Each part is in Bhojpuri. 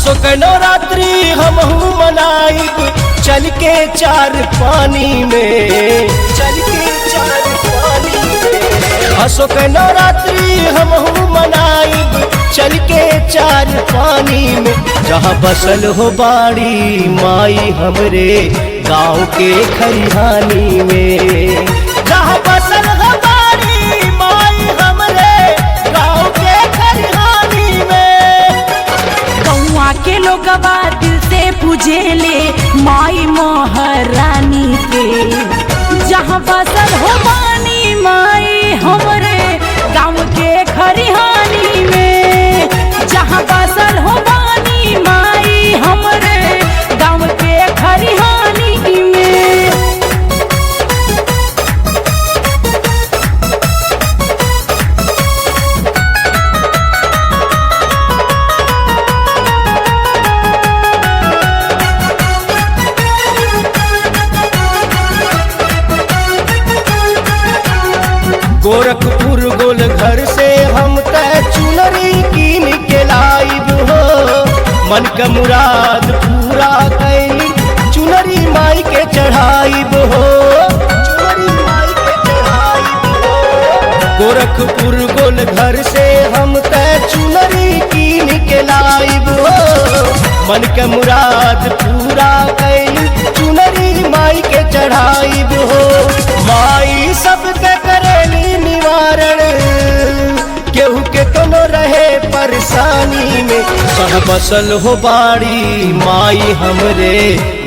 अशोक नवरात्रि हमहू मनाइब चल के चार पानी में, चल के चार पानी में। अशोक नवरात्रि हमहू मनाइब चल के चार पानी में। जहाँ बसल हो बाड़ी माई हमरे गाँव के खरिहानी में, जहाँ बसल हो बाड़ी माई हमरे गाँव के खरिहानी में। गौआ के लोगवा दिल से पूजेले माई महारानी के, जहाँ बसल हो बानी माई हमरे गाँव के खरिहानी में, जहाँ बसल हो बानी माई हमरे गाँव के खरिहानी में। गोरखपुर गोल घर से हम तय चुनरी कीन के लाइब हो, मन का मुराद पूरा कैली चुनरी माई के चढ़ाइब हो, चुनरी माई के चढ़ाइब हो। गोरखपुर गोल घर से हम तय चुनरी कीन के लाइब हो, मन का मुराद पूरा कैली चुनरी माई के चढ़ाइब हो। माई सबके करेली निवारण, केहू के कोनो रहे परेशानी में। सह बसल हो बाड़ी माई हमरे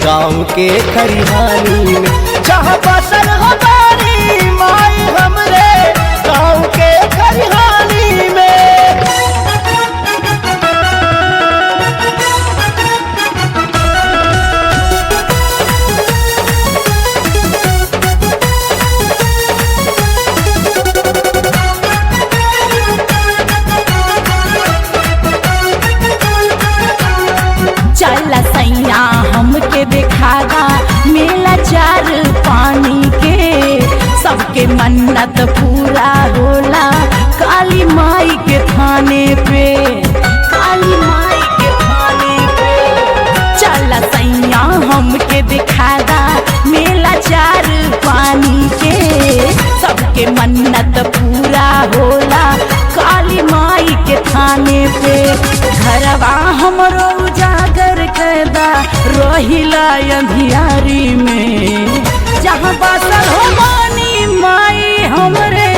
गाँव के खरिहानी में, जहाँ बसल हो बाड़ी माई हमरे गाँव के खरिहानी में। चल सैया हमके देखागा मेला चार पानी के, सबके मन्नत पूरा होला काली माई के थाने पे, काली माई के थाने पे। चल सैया हमके दिखागा मेला चार पानी के, सबके मन्नत पूरा होला काली माई के थाने पे। घरवा हमरो उजागर कैदा रहिला अंधियारी में, जहाँ बसल हो बानी माई हमरे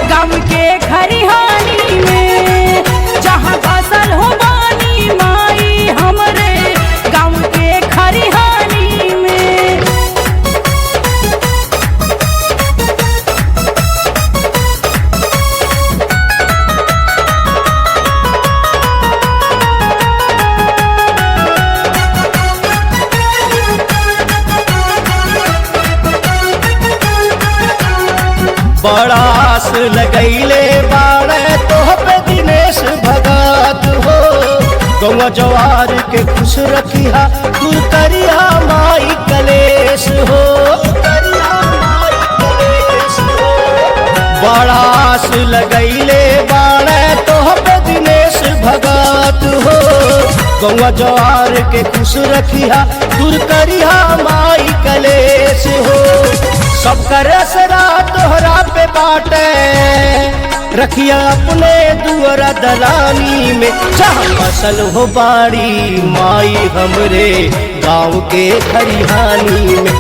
गाँव के खरिहानी में, जहाँ बसल हो बानी माई हमरे गाँव के खरिहानी में। बड़ा आस लगैले बाड़े तोह पे दिनेश भगत हो, गौवा जवार के खुश रखिया दूर करिया माई कलेश हो, करिया माई कलेश हो। बड़ा आस लगैले बाड़े तोह पे दिनेश भगत हो, गौवा जवार के खुश रखिया दूर करिया माई कलेश हो। सबका रसरा तोहरा पे बाटे रखिया अपने दुआरा दलानी में, जहाँ बसल हो बाड़ी माई हमरे गाँव के खरिहानी में।